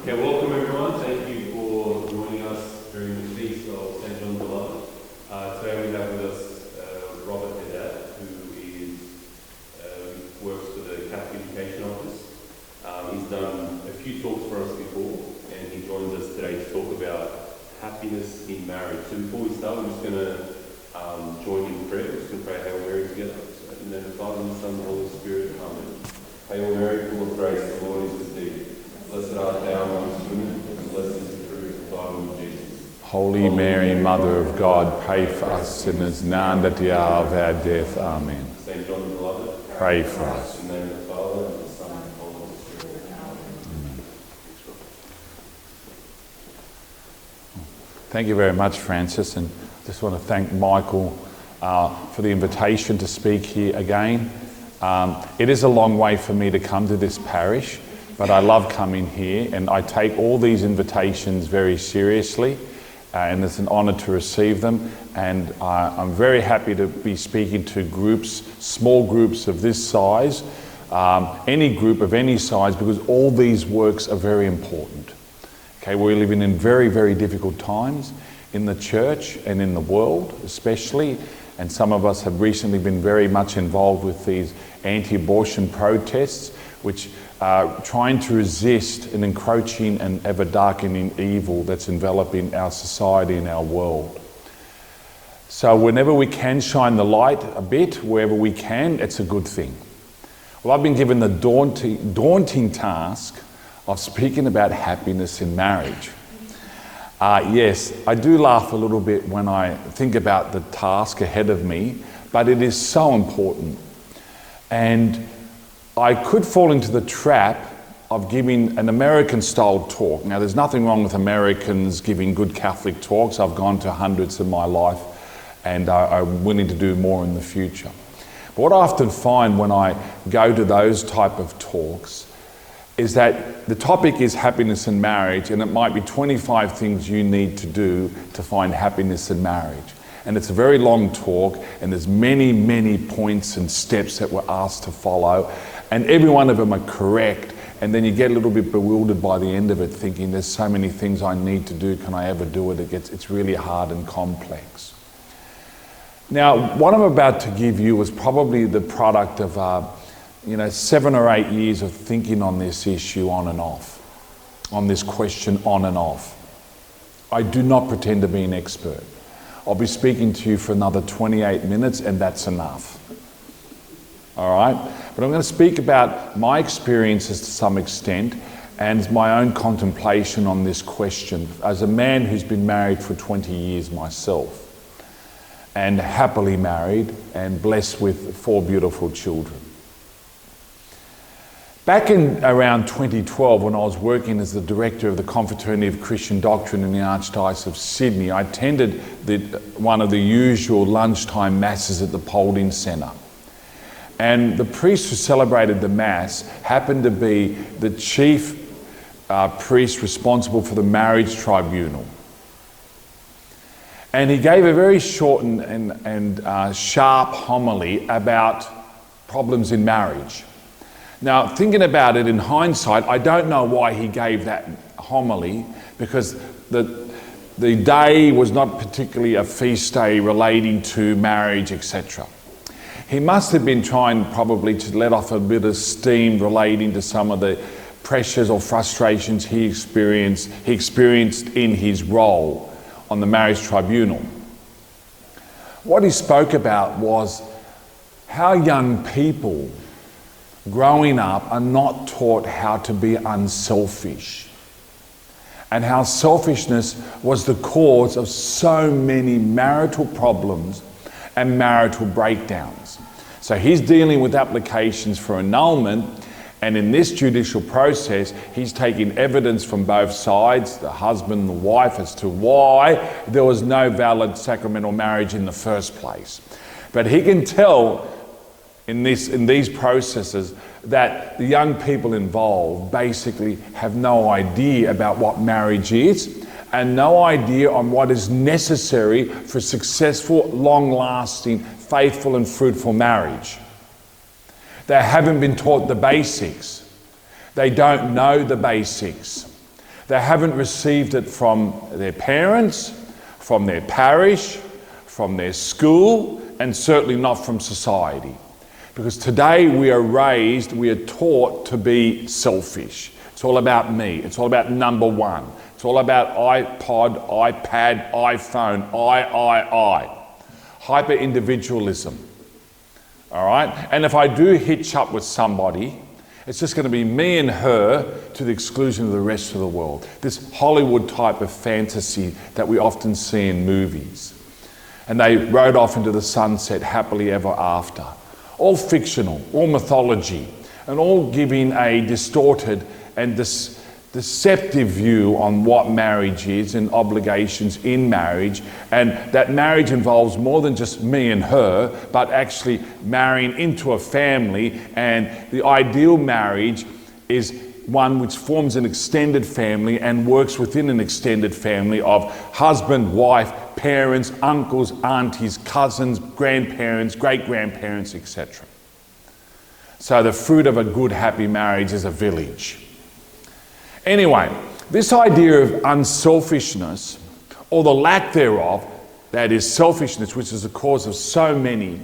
Okay, welcome everyone. Thank you for joining us during the feast of St. John the Beloved. Today we have with us Robert Haddad, who works for the Catholic Education Office. He's done a few talks for us before, and he joins us today to talk about happiness in marriage. So before we start, we're just going to join in prayer. We're just going to pray Hail Mary together. So in the name of the Father, and the Son, and the Holy Spirit. Amen. Hail Mary, full of grace, the Lord is with thee. Blessed art thou amongst women, and blessed is the fruit of thy womb, Jesus. Holy Mary, Mother of God, pray for us sinners now and at the hour of our death. Amen. St. John the Beloved, pray for us. In the name of the Father, and the Son, and the Holy Spirit. Amen. Thank you very much, Francis, and just want to thank Michael for the invitation to speak here again. It is a long way for me to come to this parish, but I love coming here, and I take all these invitations very seriously, and it's an honour to receive them. And I'm very happy to be speaking to groups, small groups of this size, any group of any size, because all these works are very important. Okay, we're living in very, very difficult times in the church and in the world especially, and some of us have recently been very much involved with these anti-abortion protests, which are trying to resist an encroaching and ever darkening evil that's enveloping our society and our world. So whenever we can shine the light a bit, wherever we can, it's a good thing. Well, I've been given the daunting task of speaking about happiness in marriage. Yes, I do laugh a little bit when I think about the task ahead of me, but it is so important. And I could fall into the trap of giving an American-style talk. Now, there's nothing wrong with Americans giving good Catholic talks. I've gone to hundreds in my life, and I'm willing to do more in the future. But what I often find when I go to those type of talks is that the topic is happiness in marriage, and it might be 25 things you need to do to find happiness in marriage. And it's a very long talk, and there's many, many points and steps that we're asked to follow, and every one of them are correct, and then you get a little bit bewildered by the end of it, thinking there's so many things I need to do, can I ever do it? It's really hard and complex. Now, what I'm about to give you is probably the product of 7 or 8 years of thinking on this issue on and off, on this question on and off. I do not pretend to be an expert. I'll be speaking to you for another 28 minutes, and that's enough. All right? But I'm going to speak about my experiences to some extent and my own contemplation on this question as a man who's been married for 20 years myself, and happily married and blessed with 4 beautiful children. Back in around 2012, when I was working as the director of the Confraternity of Christian Doctrine in the Archdiocese of Sydney, I attended one of the usual lunchtime masses at the Paulding Centre. And the priest who celebrated the mass happened to be the chief priest responsible for the marriage tribunal. And he gave a very short and sharp homily about problems in marriage. Now, thinking about it in hindsight, I don't know why he gave that homily, because the day was not particularly a feast day relating to marriage, etc. He must have been trying probably to let off a bit of steam relating to some of the pressures or frustrations he experienced in his role on the marriage tribunal. What he spoke about was how young people growing up are not taught how to be unselfish, and how selfishness was the cause of so many marital problems and marital breakdowns. So he's dealing with applications for annulment, and in this judicial process he's taking evidence from both sides, the husband and the wife, as to why there was no valid sacramental marriage in the first place. But he can tell in these processes that the young people involved basically have no idea about what marriage is, and no idea on what is necessary for successful, long-lasting, faithful and fruitful marriage. They haven't been taught the basics. They don't know the basics. They haven't received it from their parents, from their parish, from their school, and certainly not from society. Because today we are taught to be selfish. It's all about me. It's all about number one. It's all about iPod, iPad, iPhone, I. Hyper-individualism. All right? And if I do hitch up with somebody, it's just going to be me and her to the exclusion of the rest of the world. This Hollywood type of fantasy that we often see in movies. And they rode off into the sunset happily ever after. All fictional, all mythology, and all giving a distorted and deceptive view on what marriage is and obligations in marriage, and that marriage involves more than just me and her, but actually marrying into a family, and the ideal marriage is one which forms an extended family and works within an extended family of husband, wife, parents, uncles, aunties, cousins, grandparents, great-grandparents, etc. So the fruit of a good, happy marriage is a village. Anyway, this idea of unselfishness, or the lack thereof, that is selfishness, which is the cause of so many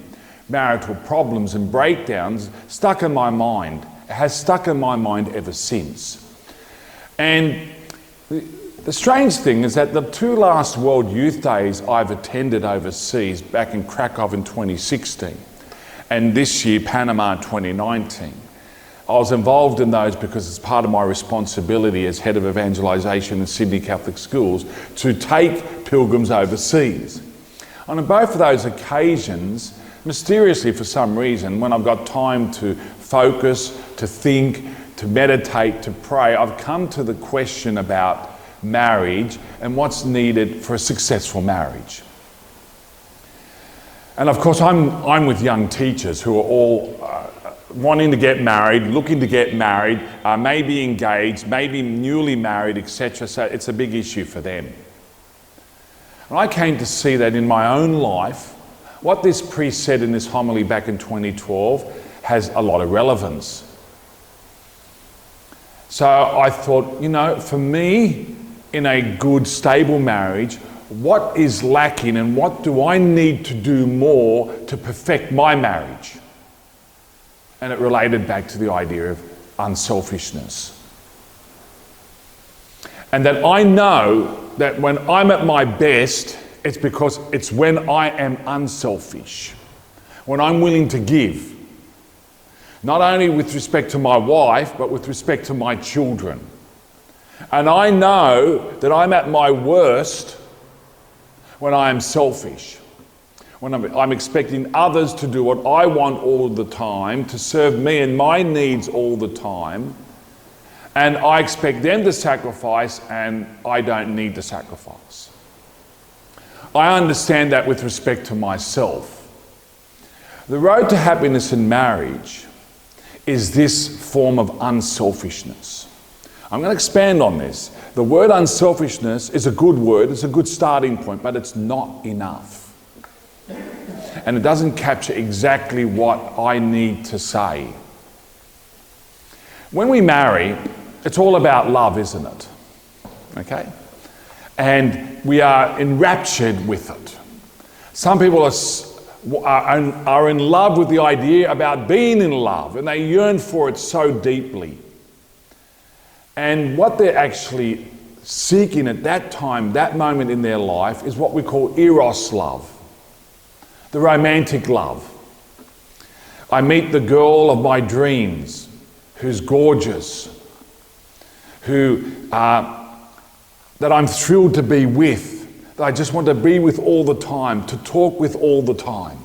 marital problems and breakdowns, stuck in my mind. It has stuck in my mind ever since. And the strange thing is that the two last World Youth Days I've attended overseas, back in Krakow in 2016, and this year, Panama 2019, I was involved in those because it's part of my responsibility as head of evangelisation in Sydney Catholic schools to take pilgrims overseas. And on both of those occasions, mysteriously for some reason, when I've got time to focus, to think, to meditate, to pray, I've come to the question about marriage and what's needed for a successful marriage. And of course, I'm with young teachers who are all wanting to get married, looking to get married, maybe engaged, maybe newly married, etc. So it's a big issue for them. And I came to see that in my own life, what this priest said in this homily back in 2012 has a lot of relevance. So I thought, for me, in a good, stable marriage, what is lacking and what do I need to do more to perfect my marriage? And it related back to the idea of unselfishness. And that I know that when I'm at my best, it's because it's when I am unselfish, when I'm willing to give, not only with respect to my wife, but with respect to my children. And I know that I'm at my worst when I am selfish, when I'm expecting others to do what I want all the time, to serve me and my needs all the time, and I expect them to sacrifice and I don't need to sacrifice. I understand that with respect to myself. The road to happiness in marriage is this form of unselfishness. I'm going to expand on this. The word unselfishness is a good word, it's a good starting point, but it's not enough. And it doesn't capture exactly what I need to say. When we marry, it's all about love, isn't it? Okay? And we are enraptured with it. Some people are in love with the idea about being in love, and they yearn for it so deeply. And what they're actually seeking at that time, that moment in their life, is what we call eros love, the romantic love. I meet the girl of my dreams, who's gorgeous, that I'm thrilled to be with, that I just want to be with all the time, to talk with all the time.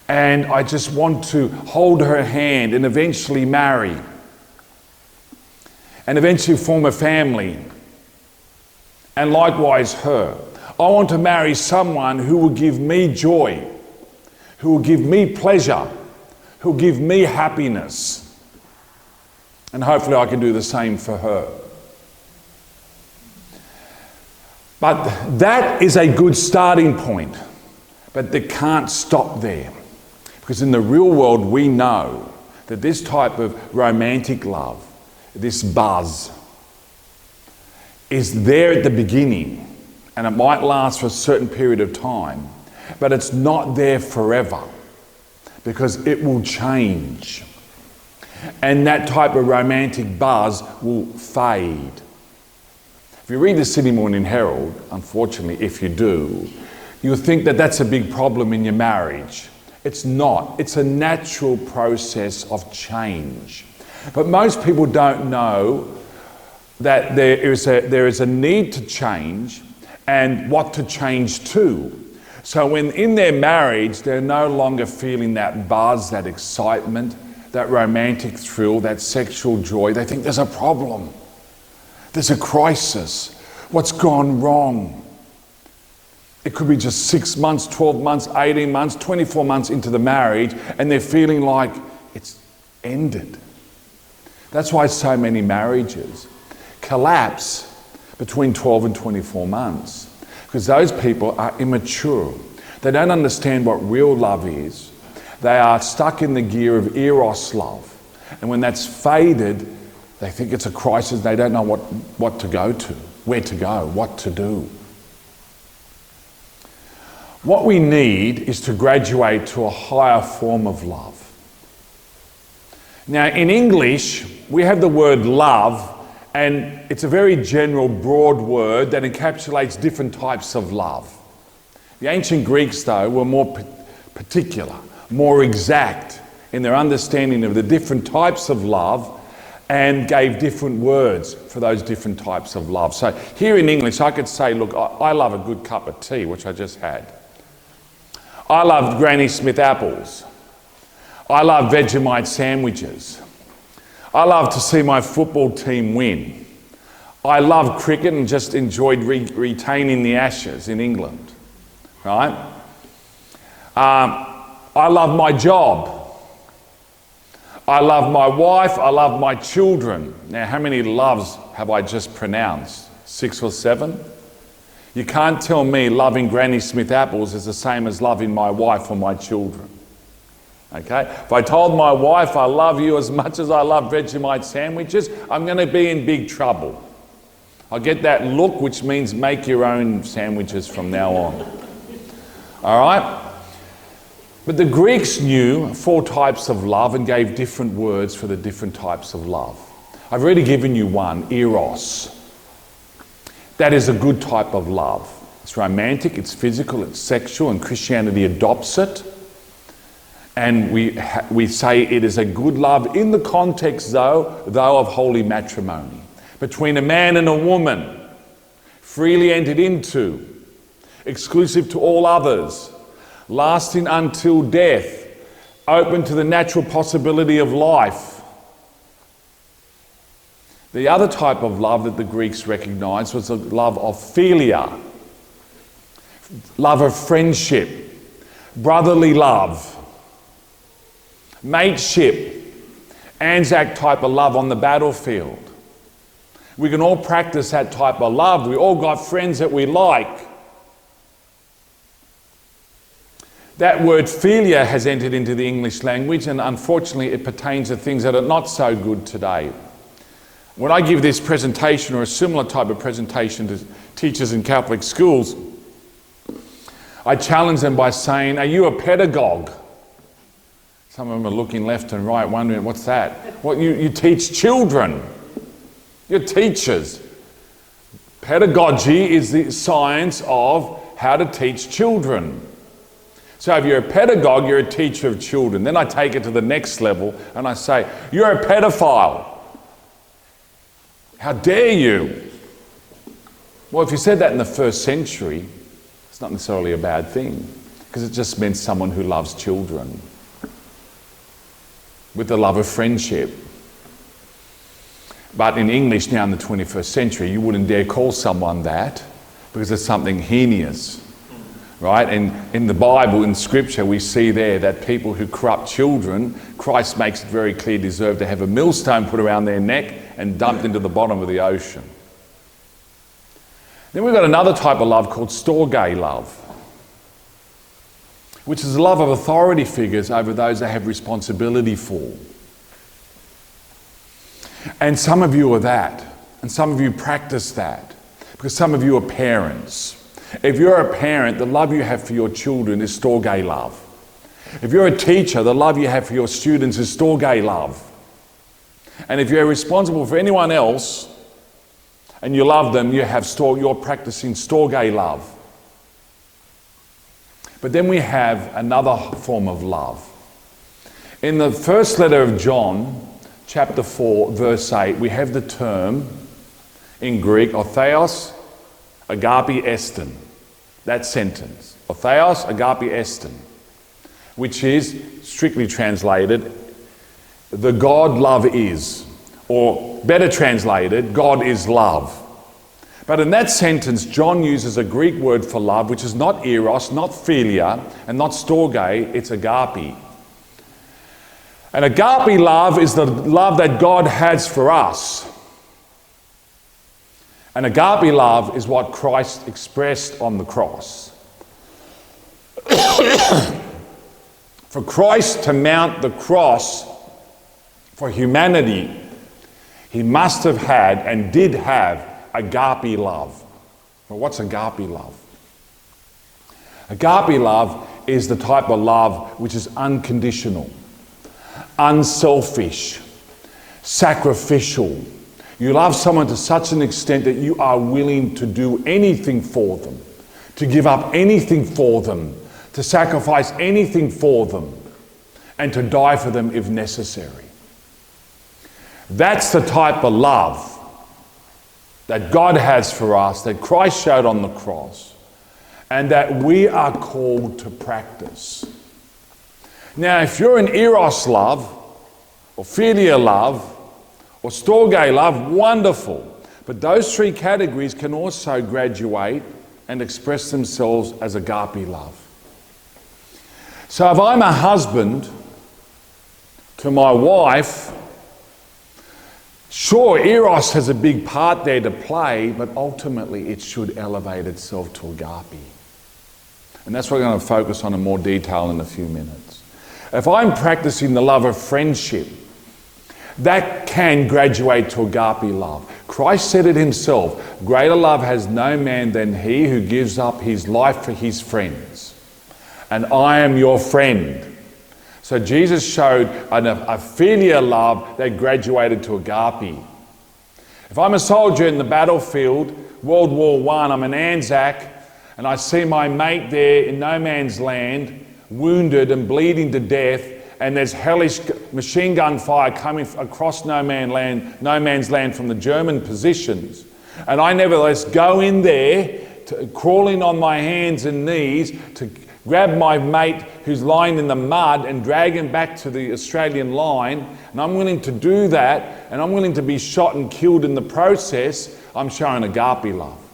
And I just want to hold her hand and eventually marry, and eventually form a family, and likewise her. I want to marry someone who will give me joy, who will give me pleasure, who will give me happiness. And hopefully I can do the same for her. But that is a good starting point. But they can't stop there. Because in the real world we know that this type of romantic love, this buzz, is there at the beginning, and it might last for a certain period of time, but it's not there forever, because it will change. And that type of romantic buzz will fade. If you read the Sydney Morning Herald, unfortunately, if you do, you'll think that that's a big problem in your marriage. It's not. It's a natural process of change. But most people don't know that there is a need to change and what to change to. So when in their marriage, they're no longer feeling that buzz, that excitement, that romantic thrill, that sexual joy, they think there's a problem. There's a crisis. What's gone wrong? It could be just 6 months, 12 months, 18 months, 24 months into the marriage, and they're feeling like it's ended. That's why so many marriages collapse between 12 and 24 months, because those people are immature. They don't understand what real love is. They are stuck in the gear of eros love. And when that's faded, they think it's a crisis. They don't know what to go to, where to go, what to do. What we need is to graduate to a higher form of love. Now, in English, we have the word love, and it's a very general, broad word that encapsulates different types of love. The ancient Greeks, though, were more particular, more exact in their understanding of the different types of love, and gave different words for those different types of love. So here in English, I could say, look, I love a good cup of tea, which I just had. I love Granny Smith apples. I love Vegemite sandwiches. I love to see my football team win. I love cricket and just enjoyed retaining the Ashes in England, right? I love my job. I love my wife. I love my children. Now, how many loves have I just pronounced? 6 or 7? You can't tell me loving Granny Smith apples is the same as loving my wife or my children. Okay? If I told my wife I love you as much as I love Vegemite sandwiches, I'm going to be in big trouble. I'll get that look, which means make your own sandwiches from now on. All right? But the Greeks knew 4 types of love and gave different words for the different types of love. I've already given you one, eros. That is a good type of love. It's romantic, it's physical, it's sexual, and Christianity adopts it. And we say it is a good love in the context, though of holy matrimony. Between a man and a woman, freely entered into, exclusive to all others, lasting until death, open to the natural possibility of life. The other type of love that the Greeks recognized was the love of philia, love of friendship, brotherly love, mateship, Anzac type of love on the battlefield. We can all practice that type of love. We all got friends that we like. That word philia has entered into the English language, and unfortunately it pertains to things that are not so good today. When I give this presentation or a similar type of presentation to teachers in Catholic schools, I challenge them by saying, are you a pedagogue? Some of them are looking left and right wondering, what's that? Well, you teach children. You're teachers. Pedagogy is the science of how to teach children. So if you're a pedagogue, you're a teacher of children. Then I take it to the next level and I say, you're a pedophile. How dare you? Well, if you said that in the first century, it's not necessarily a bad thing, because it just meant someone who loves children with the love of friendship. But in English now in the 21st century, you wouldn't dare call someone that because it's something heinous, right? And in the Bible, in Scripture, we see there that people who corrupt children, Christ makes it very clear, deserve to have a millstone put around their neck and dumped into the bottom of the ocean. Then we've got another type of love called storge love, which is the love of authority figures over those they have responsibility for. And some of you are that, and some of you practice that. Because some of you are parents. If you're a parent, the love you have for your children is storge love. If you're a teacher, the love you have for your students is storge love. And if you're responsible for anyone else and you love them, you're practicing storge love. But then we have another form of love. In the first letter of John, chapter 4, verse 8, we have the term in Greek, ortheos agape estin. That sentence, ortheos agape estin, which is, strictly translated, the God love is, or better translated, God is love. But in that sentence, John uses a Greek word for love, which is not eros, not philia, and not storge, it's agape. And agape love is the love that God has for us. And agape love is what Christ expressed on the cross. For Christ to mount the cross for humanity, he must have had and did have agape love. Well, what's agape love? Agape love is the type of love which is unconditional, unselfish, sacrificial. You love someone to such an extent that you are willing to do anything for them, to give up anything for them, to sacrifice anything for them, and to die for them if necessary. That's the type of love that God has for us, that Christ showed on the cross, and that we are called to practice. Now, if you're in eros love, or philia love, or storge love, wonderful. But those three categories can also graduate and express themselves as agape love. So if I'm a husband to my wife, sure, eros has a big part there to play, but ultimately it should elevate itself to agape. And that's what we're going to focus on in more detail in a few minutes. If I'm practicing the love of friendship, that can graduate to agape love. Christ said it himself, greater love has no man than he who gives up his life for his friends. And I am your friend. So Jesus showed a filial love that graduated to agape. If I'm a soldier in the battlefield, World War I, I'm an Anzac, and I see my mate there in no man's land, wounded and bleeding to death, and there's hellish machine gun fire coming across no man's land from the German positions. And I nevertheless go in there, crawling on my hands and knees to grab my mate who's lying in the mud and drag him back to the Australian line. And I'm willing to do that, and I'm willing to be shot and killed in the process. I'm showing agape love.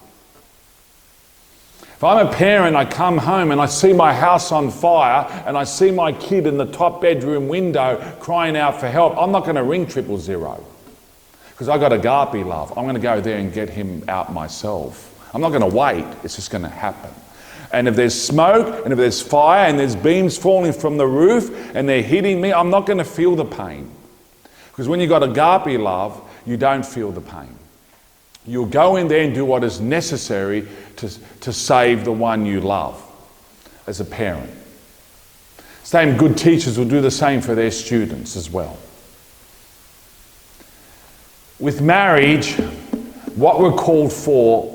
If I'm a parent, I come home and I see my house on fire and I see my kid in the top bedroom window crying out for help, I'm not going to ring 000 because I've got agape love. I'm going to go there and get him out myself. I'm not going to wait. It's just going to happen. And if there's smoke and if there's fire and there's beams falling from the roof and they're hitting me, I'm not going to feel the pain. Because when you've got agape love, you don't feel the pain. You'll go in there and do what is necessary to save the one you love as a parent. Same good teachers will do the same for their students as well. With marriage, what we're called for,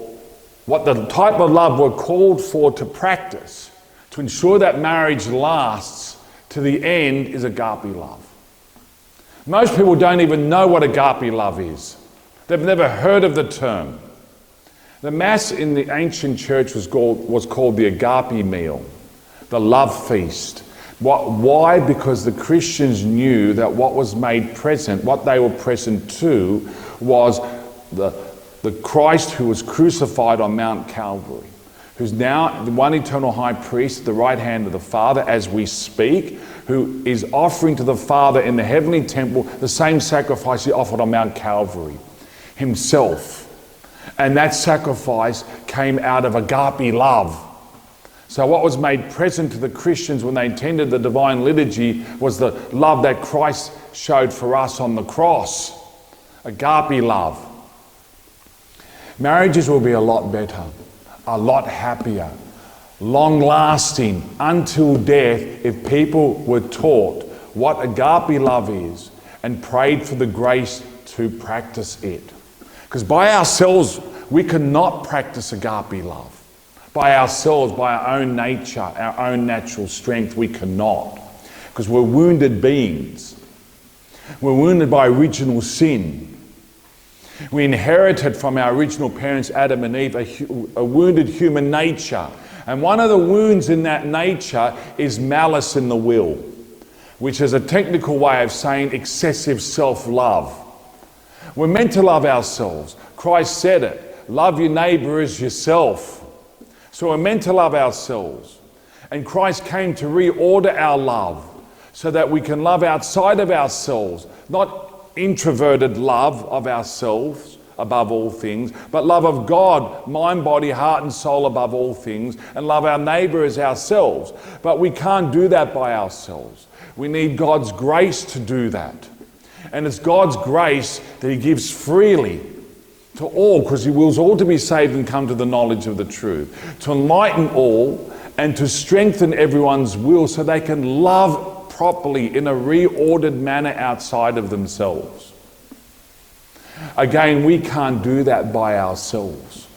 what the type of love we're called for to practice to ensure that marriage lasts to the end is agape love. Most people don't even know what agape love is. They've never heard of the term. The Mass in the ancient church was called the agape meal, the love feast. Why? Because the Christians knew that what was made present, what they were present to, was the Christ who was crucified on Mount Calvary, who's now the one eternal high priest at the right hand of the Father as we speak, who is offering to the Father in the heavenly temple the same sacrifice he offered on Mount Calvary himself. And that sacrifice came out of agape love. So what was made present to the Christians when they attended the divine liturgy was the love that Christ showed for us on the cross. Agape love. Marriages will be a lot better, a lot happier, long-lasting until death if people were taught what agape love is and prayed for the grace to practice it. Because by ourselves, we cannot practice agape love. By ourselves, by our own nature, our own natural strength, we cannot. Because we're wounded beings. We're wounded by original sin. We inherited from our original parents, Adam and Eve, a wounded human nature. And one of the wounds in that nature is malice in the will, which is a technical way of saying excessive self-love. We're meant to love ourselves. Christ said it. Love your neighbour as yourself. So we're meant to love ourselves. And Christ came to reorder our love so that we can love outside of ourselves, not introverted love of ourselves above all things, but love of God, mind, body, heart and soul above all things, and love our neighbour as ourselves. But we can't do that by ourselves. We need God's grace to do that. And it's God's grace that He gives freely to all, because He wills all to be saved and come to the knowledge of the truth, to enlighten all and to strengthen everyone's will so they can love properly in a reordered manner outside of themselves. Again, we can't do that by ourselves.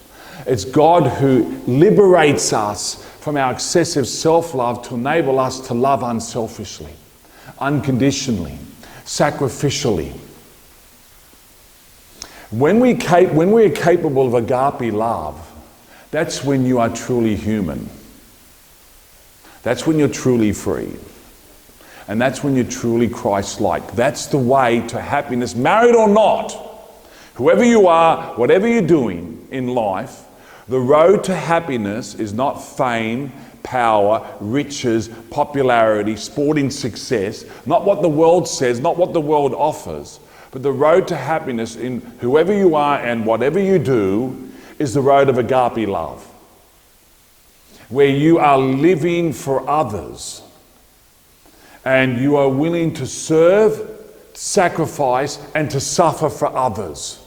It's God who liberates us from our excessive self-love to enable us to love unselfishly, unconditionally, sacrificially. When we are capable of agape love, that's when you are truly human. That's when you're truly free. And that's when you're truly Christ-like. That's the way to happiness, married or not. Whoever you are, whatever you're doing in life, the road to happiness is not fame, power, riches, popularity, sporting success, not what the world says, not what the world offers. But the road to happiness in whoever you are and whatever you do is the road of agape love, where you are living for others and you are willing to serve, sacrifice, and to suffer for others.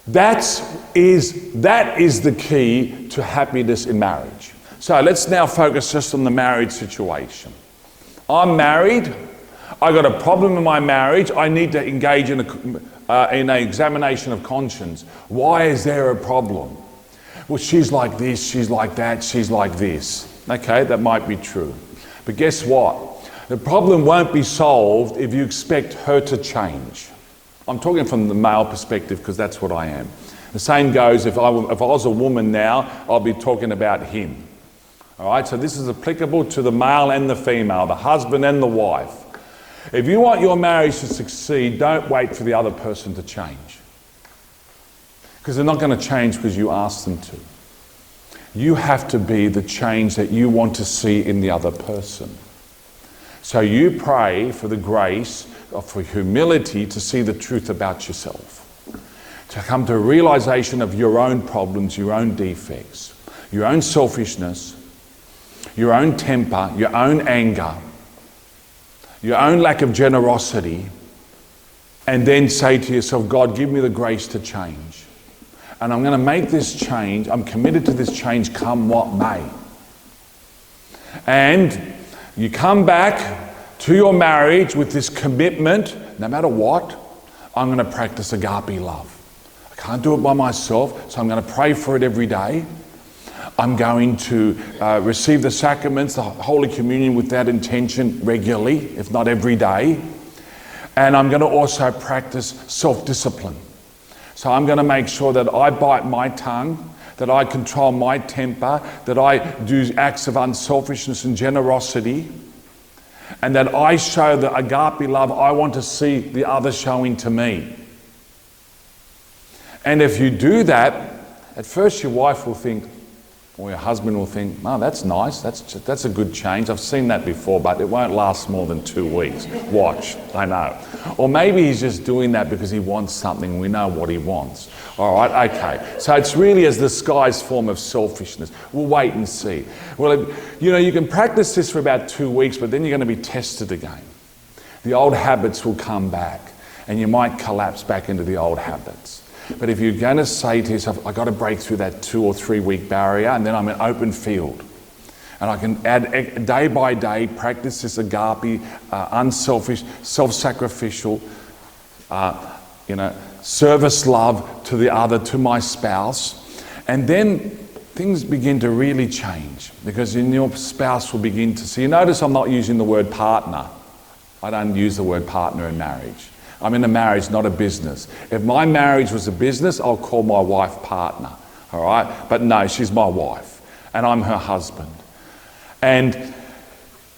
That is the key to happiness in marriage. So let's now focus just on the marriage situation. I'm married. I got a problem in my marriage. I need to engage in an examination of conscience. Why is there a problem? Well, she's like this, she's like that, she's like this. Okay, that might be true. But guess what? The problem won't be solved if you expect her to change. I'm talking from the male perspective because that's what I am. The same goes if I was a woman now, I'll be talking about him. All right, so this is applicable to the male and the female, the husband and the wife. If you want your marriage to succeed, don't wait for the other person to change. Because they're not going to change because you ask them to. You have to be the change that you want to see in the other person. So you pray for the grace, for humility to see the truth about yourself. To come to a realization of your own problems, your own defects, your own selfishness, your own temper, your own anger, your own lack of generosity, and then say to yourself, God, give me the grace to change. And I'm going to make this change. I'm committed to this change come what may. And you come back to your marriage with this commitment, no matter what, I'm going to practice agape love. I can't do it by myself, so I'm going to pray for it every day. I'm going to receive the sacraments, the Holy Communion with that intention regularly, if not every day. And I'm going to also practice self-discipline. So I'm going to make sure that I bite my tongue, that I control my temper, that I do acts of unselfishness and generosity, and that I show the agape love I want to see the other showing to me. And if you do that, at first your wife will think, or your husband will think, oh, that's nice, that's a good change. I've seen that before, but it won't last more than 2 weeks. Watch, I know. Or maybe he's just doing that because he wants something. We know what he wants. All right, okay. So it's really as the disguised form of selfishness. We'll wait and see. Well, you can practice this for about 2 weeks, but then you're going to be tested again. The old habits will come back, and you might collapse back into the old habits. But if you're going to say to yourself, I've got to break through that 2 or 3 week barrier, and then I'm an open field. And I can add day by day, practice this agape, unselfish, self-sacrificial, service love to the other, to my spouse. And then things begin to really change, because then your spouse will begin to see. You notice I'm not using the word partner. I don't use the word partner in marriage. I'm in a marriage, not a business. If my marriage was a business, I'll call my wife partner, all right? But no, she's my wife, and I'm her husband. And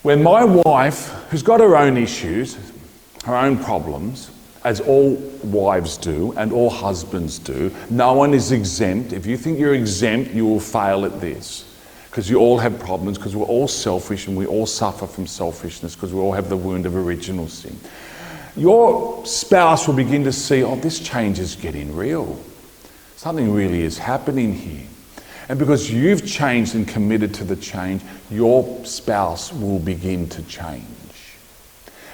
when my wife, who's got her own issues, her own problems, as all wives do and all husbands do, no one is exempt. If you think you're exempt, you will fail at this. Because you all have problems, because we're all selfish and we all suffer from selfishness, because we all have the wound of original sin. Your spouse will begin to see, oh, this change is getting real. Something really is happening here. And because you've changed and committed to the change, your spouse will begin to change.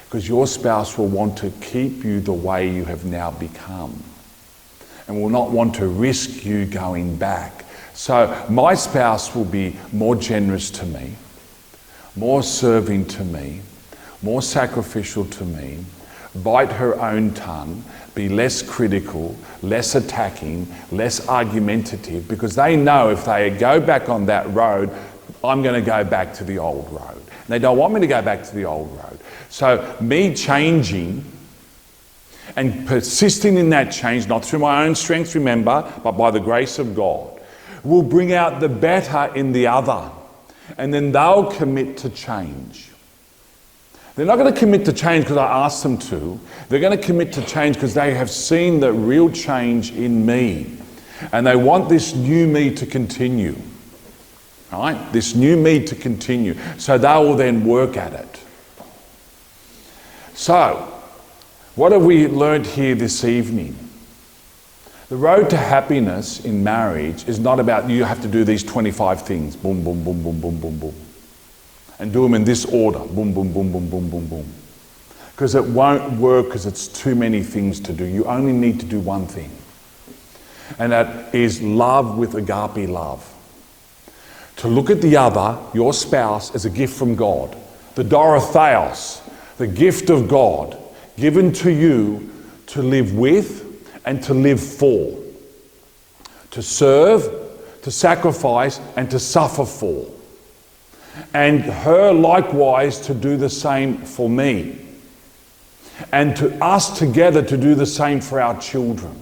Because your spouse will want to keep you the way you have now become, and will not want to risk you going back. So my spouse will be more generous to me, more serving to me, more sacrificial to me, bite her own tongue, be less critical, less attacking, less argumentative, because they know if they go back on that road, I'm going to go back to the old road. They don't want me to go back to the old road. So me changing and persisting in that change, not through my own strength, remember, but by the grace of God, will bring out the better in the other. And then they'll commit to change. They're not going to commit to change because I asked them to. They're going to commit to change because they have seen the real change in me. And they want this new me to continue. Right? This new me to continue. So they will then work at it. So, what have we learned here this evening? The road to happiness in marriage is not about you have to do these 25 things. Boom, boom, boom, boom, boom, boom, boom. And do them in this order. Boom, boom, boom, boom, boom, boom, boom. Because it won't work because it's too many things to do. You only need to do one thing. And that is love with agape love. To look at the other, your spouse, as a gift from God. The Dorotheos, the gift of God, given to you to live with and to live for. To serve, to sacrifice, and to suffer for. And her likewise to do the same for me. And to us together to do the same for our children.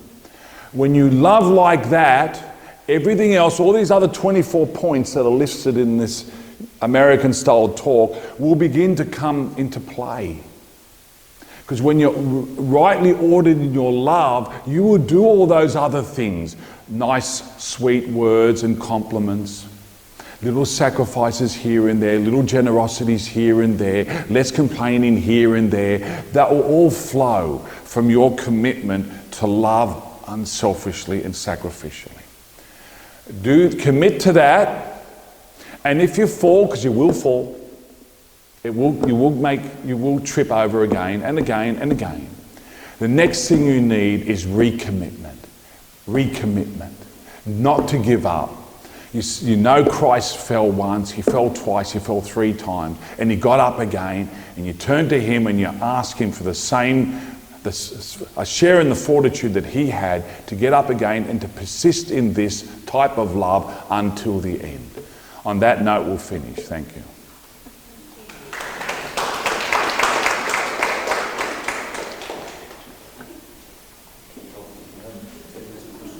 When you love like that, everything else, all these other 24 points that are listed in this American-style talk will begin to come into play. Because when you're rightly ordered in your love, you will do all those other things. Nice, sweet words and compliments. Little sacrifices here and there, little generosities here and there, less complaining here and there. That will all flow from your commitment to love unselfishly and sacrificially. Commit to that, and if you fall, because you will fall, you will trip over again and again and again. The next thing you need is recommitment. Recommitment. Not to give up. You know Christ fell once, he fell twice, he fell 3 times, and he got up again, and you turn to him and you ask him for a share in the fortitude that he had to get up again and to persist in this type of love until the end. On that note, we'll finish. Thank you.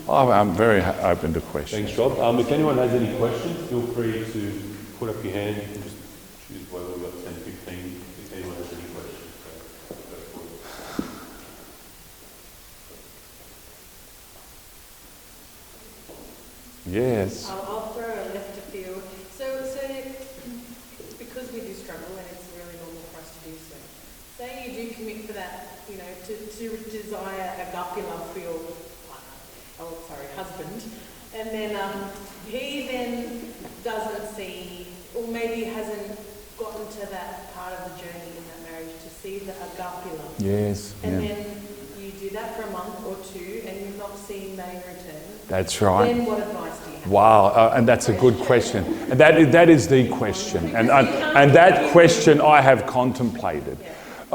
I'm very open to questions. Thanks, Rob. If anyone has any questions, feel free to put up your hand. You can just choose whether we've got 10, 15, if anyone has any questions. Yes. I'll throw a left of field. So because we do struggle, and it's really normal for us to do so. Say you do commit for that, to desire agape love for your husband, and then he then doesn't see, or maybe hasn't gotten to that part of the journey in that marriage to see the agape love. Yes. And then you do that for a month or two and you're not seeing main return, That's right. then what advice do you have? Wow, and that's a good question. And that is the question. And that question I have contemplated.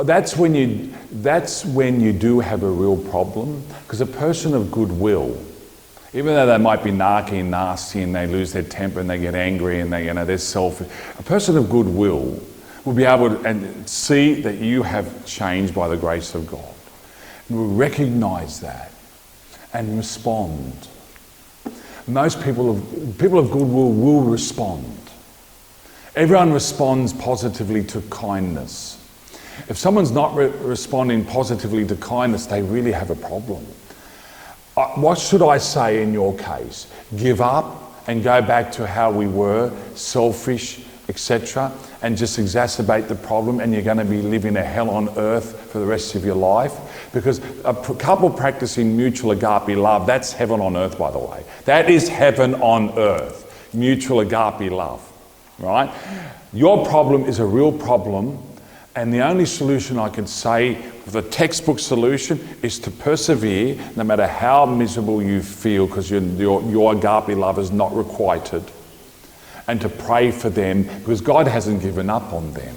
That's when you do have a real problem, because a person of goodwill, even though they might be narky and nasty and they lose their temper and they get angry and they're selfish, a person of goodwill will be able to and see that you have changed by the grace of God. And will recognise that and respond. Most people of goodwill will respond. Everyone responds positively to kindness. If someone's not responding positively to kindness, they really have a problem. What should I say in your case? Give up and go back to how we were, selfish, etc., and just exacerbate the problem, and you're going to be living a hell on earth for the rest of your life? Because a couple practicing mutual agape love, that's heaven on earth, by the way. That is heaven on earth, mutual agape love, right? Your problem is a real problem, and the only solution I can say, the textbook solution, is to persevere no matter how miserable you feel, because your agape love is not requited, and to pray for them, because God hasn't given up on them.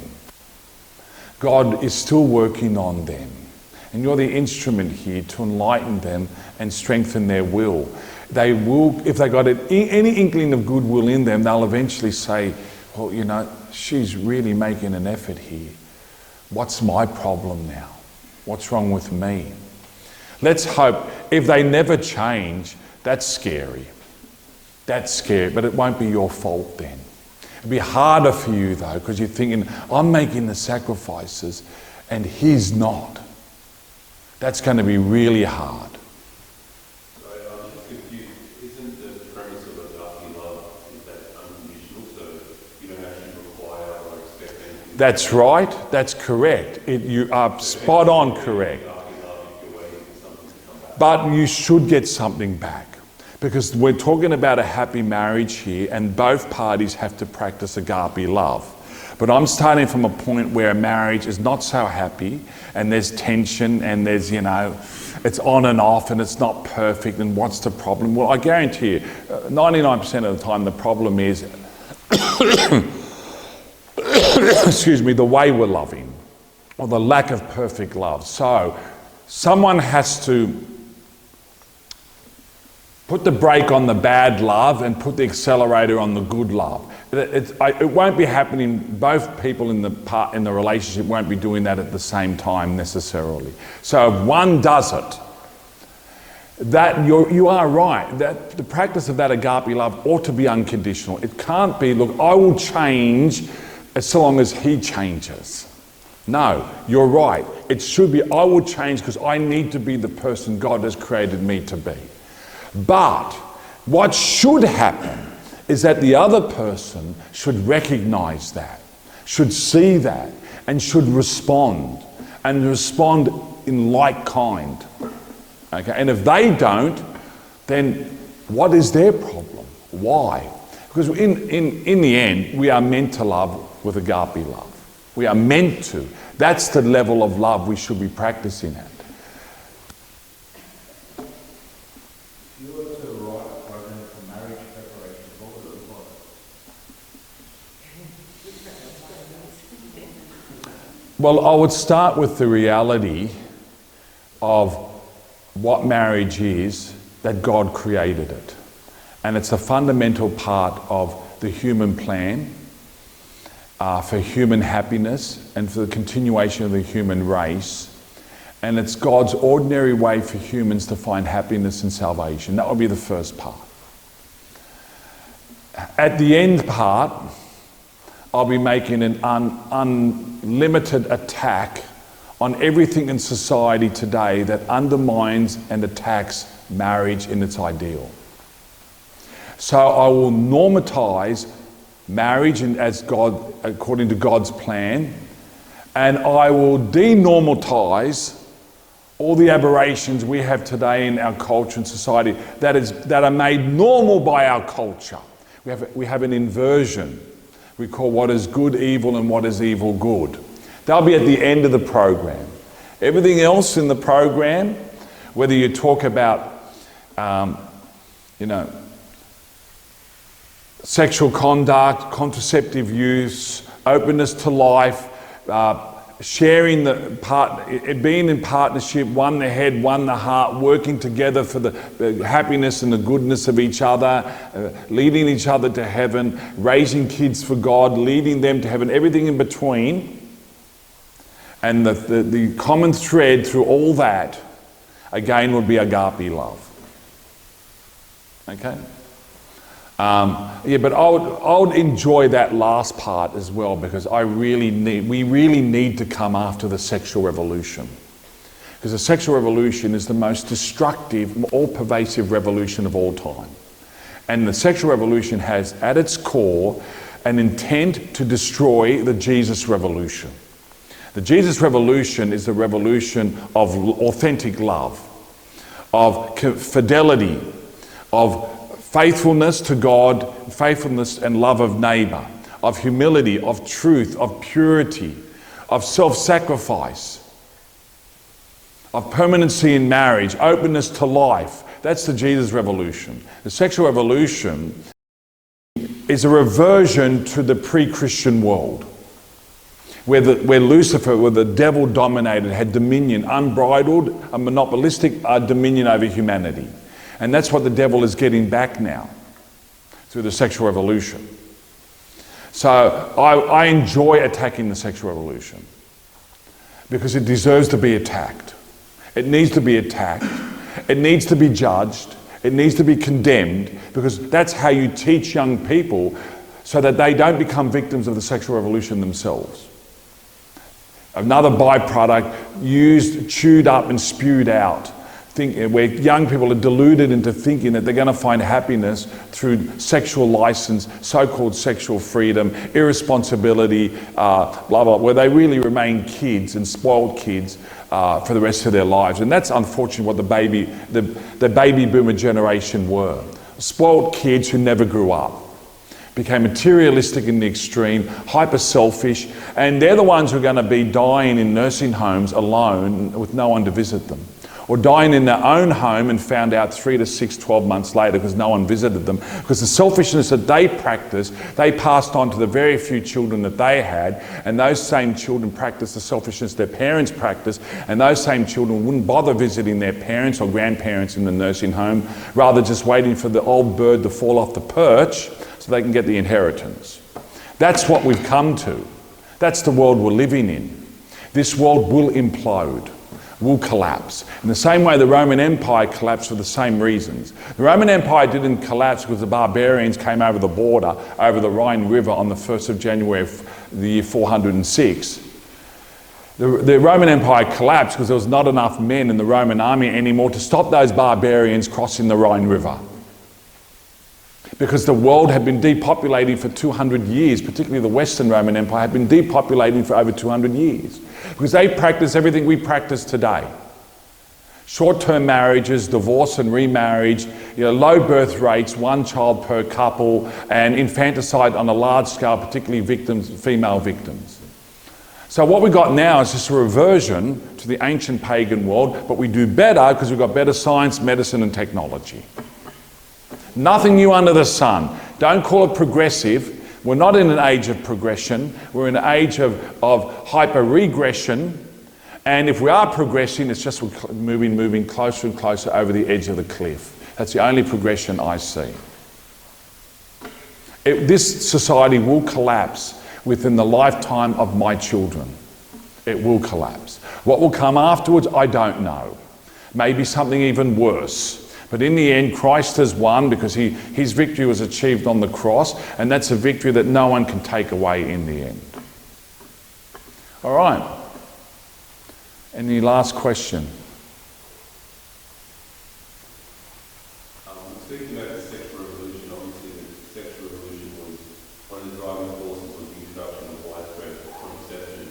God is still working on them. And you're the instrument here to enlighten them and strengthen their will. They will, if they got any inkling of goodwill in them, they'll eventually say, well, you know, she's really making an effort here. What's my problem now? What's wrong with me? Let's hope. If they never change, that's scary. That's scary, but it won't be your fault then. It'll be harder for you though, because you're thinking, I'm making the sacrifices and he's not. That's going to be really hard. So I'm just confused. Isn't the premise of agape love is that unconditional, so you don't actually require or expect anything? That's right. That's correct. You are spot on correct. But you should get something back. Because we're talking about a happy marriage here, and both parties have to practice agape love. But I'm starting from a point where a marriage is not so happy, and there's tension, and there's, it's on and off, and it's not perfect, and what's the problem? Well, I guarantee you, 99% of the time the problem is, excuse me, the way we're loving, or the lack of perfect love. So, someone has to put the brake on the bad love and put the accelerator on the good love. It won't be happening. Both people in the relationship won't be doing that at the same time necessarily. So if one does it, that you are right. That the practice of that agape love ought to be unconditional. It can't be, look, I will change as long as he changes. No, you're right. It should be, I will change because I need to be the person God has created me to be. But what should happen is that the other person should recognize that, should see that, and should respond, and respond in like kind. Okay? And if they don't, then what is their problem? Why? Because in the end, we are meant to love with agape love. We are meant to. That's the level of love we should be practicing at. Well, I would start with the reality of what marriage is, that God created it. And it's a fundamental part of the human plan for human happiness and for the continuation of the human race. And it's God's ordinary way for humans to find happiness and salvation. That would be the first part. At the end part, I'll be making an unlimited attack on everything in society today that undermines and attacks marriage in its ideal. So I will normatize marriage as God, according to God's plan, and I will denormatize all the aberrations we have today in our culture and society that are made normal by our culture. We have an inversion. We call what is good evil and what is evil good. They'll be at the end of the program. Everything else in the program whether you talk about, sexual conduct, contraceptive use, openness to life, sharing being in partnership, one the head, one the heart, working together for the happiness and the goodness of each other, leading each other to heaven, raising kids for God, leading them to heaven, everything in between. And the common thread through all that, again, would be agape love. Okay? But I would enjoy that last part as well, because we really need to come after the sexual revolution. Because the sexual revolution is the most destructive, all-pervasive revolution of all time. And the sexual revolution has at its core an intent to destroy the Jesus revolution. The Jesus revolution is the revolution of authentic love, of fidelity, of faithfulness to God, faithfulness and love of neighbour, of humility, of truth, of purity, of self-sacrifice, of permanency in marriage, openness to life. That's the Jesus revolution. The sexual revolution is a reversion to the pre-Christian world, where Lucifer, where the devil dominated, had dominion, unbridled, a monopolistic dominion over humanity. And that's what the devil is getting back now through the sexual revolution. So I enjoy attacking the sexual revolution because it deserves to be attacked. It needs to be attacked. It needs to be judged. It needs to be condemned, because that's how you teach young people so that they don't become victims of the sexual revolution themselves. Another byproduct used, chewed up and spewed out. Where young people are deluded into thinking that they're going to find happiness through sexual license, so-called sexual freedom, irresponsibility, blah, blah, where they really remain kids and spoiled kids for the rest of their lives. And that's unfortunately what the baby boomer generation were. Spoiled kids who never grew up, became materialistic in the extreme, hyper-selfish, and they're the ones who are going to be dying in nursing homes alone with no one to visit them. Or dying in their own home and found out 3 to 6, 12 months later because no one visited them. Because the selfishness that they practiced, they passed on to the very few children that they had, and those same children practiced the selfishness their parents practiced, and those same children wouldn't bother visiting their parents or grandparents in the nursing home, rather just waiting for the old bird to fall off the perch so they can get the inheritance. That's what we've come to. That's the world we're living in. This world will implode, will collapse. In the same way the Roman Empire collapsed for the same reasons. The Roman Empire didn't collapse because the barbarians came over the border, over the Rhine River on the 1st of January of the year 406. The Roman Empire collapsed because there was not enough men in the Roman army anymore to stop those barbarians crossing the Rhine River. Because the world had been depopulating for 200 years, particularly the Western Roman Empire had been depopulating for over 200 years. Because they practice everything we practice today. Short-term marriages, divorce and remarriage, low birth rates, one child per couple, and infanticide on a large scale, particularly female victims. So what we got now is just a reversion to the ancient pagan world, but we do better because we've got better science, medicine and technology. Nothing new under the sun. Don't call it progressive. We're not in an age of progression. We're in an age of hyper-regression. And if we are progressing, it's just moving closer and closer over the edge of the cliff. That's the only progression I see. This society will collapse within the lifetime of my children. It will collapse. What will come afterwards, I don't know. Maybe something even worse. But in the end, Christ has won because his victory was achieved on the cross, and that's a victory that no one can take away in the end. All right. Any last question? Speaking about the sexual revolution, obviously the sexual revolution was one of the driving forces was the introduction of widespread contraception.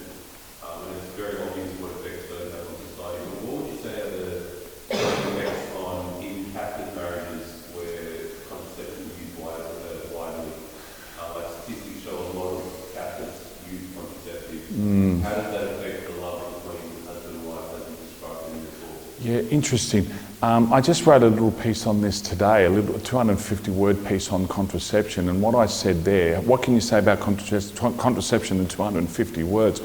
And it's very obvious what effects those have on society. But what would you say are the effects on in Catholic marriages where contraception is used widely? Like statistics show a lot of Catholics use contraceptives. How does that affect the love between husband and wife as you described in your talk? Yeah, interesting. I just wrote a little piece on this today, a little 250-word piece on contraception, and what I said there, what can you say about contraception in 250 words?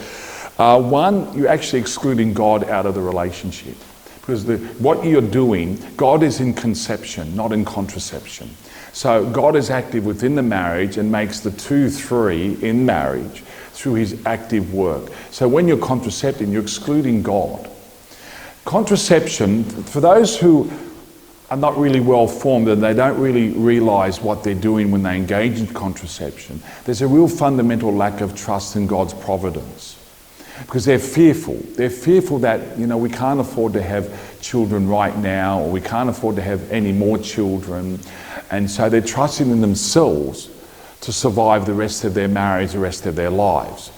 One, you're actually excluding God out of the relationship. Because what you're doing, God is in conception, not in contraception. So God is active within the marriage and makes the 2-3 in marriage through his active work. So when you're contracepting, you're excluding God. Contraception, for those who are not really well formed and they don't really realise what they're doing when they engage in contraception, there's a real fundamental lack of trust in God's providence. Because they're fearful. They're fearful that, we can't afford to have children right now, or we can't afford to have any more children. And so they're trusting in themselves to survive the rest of their marriage, the rest of their lives.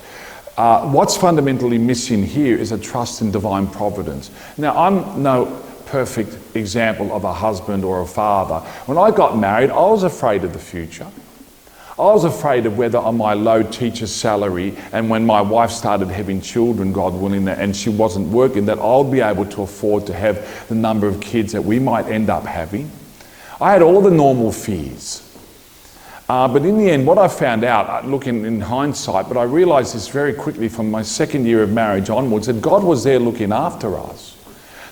What's fundamentally missing here is a trust in divine providence. Now, I'm no perfect example of a husband or a father. When I got married, I was afraid of the future. I was afraid of whether on my low teacher salary, and when my wife started having children, God willing, and she wasn't working, that I'll be able to afford to have the number of kids that we might end up having. I had all the normal fears. But in the end, what I found out, looking in hindsight, but I realised this very quickly from my second year of marriage onwards, that God was there looking after us.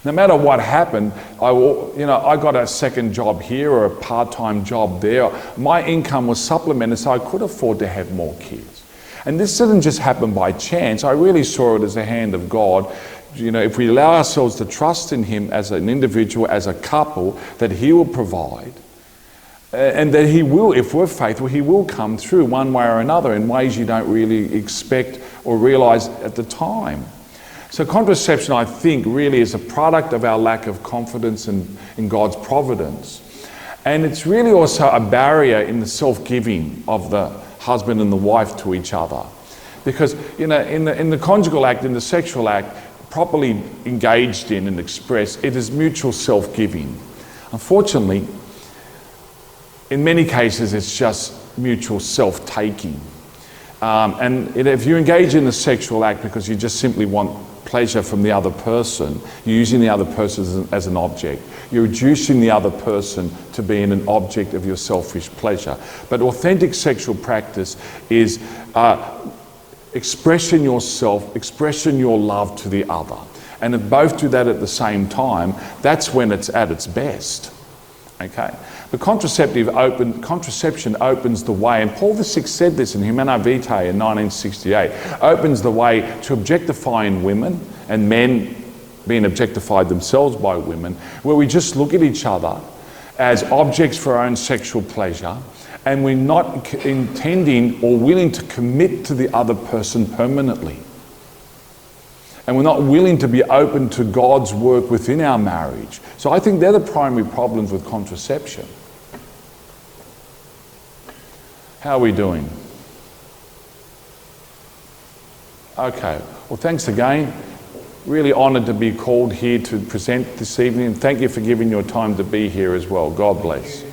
No matter what happened, I got a second job here or a part-time job there. My income was supplemented, so I could afford to have more kids. And this didn't just happen by chance. I really saw it as a hand of God. If we allow ourselves to trust in him as an individual, as a couple, that he will provide. And that he will, if we're faithful, he will come through one way or another in ways you don't really expect or realise at the time. So contraception, I think, really is a product of our lack of confidence in God's providence. And it's really also a barrier in the self-giving of the husband and the wife to each other. Because, in the conjugal act, in the sexual act, properly engaged in and expressed, it is mutual self-giving. Unfortunately, in many cases, it's just mutual self-taking. And if you engage in the sexual act because you just simply want pleasure from the other person, you're using the other person as an object. You're reducing the other person to being an object of your selfish pleasure. But authentic sexual practice is expressing yourself, expressing your love to the other. And if both do that at the same time, that's when it's at its best. Okay? The contraception opens the way, and Paul VI said this in Humanae Vitae in 1968, opens the way to objectifying women and men being objectified themselves by women, where we just look at each other as objects for our own sexual pleasure, and we're not intending or willing to commit to the other person permanently. And we're not willing to be open to God's work within our marriage. So I think they're the primary problems with contraception. How are we doing? Okay. Well, thanks again. Really honoured to be called here to present this evening. And thank you for giving your time to be here as well. God bless.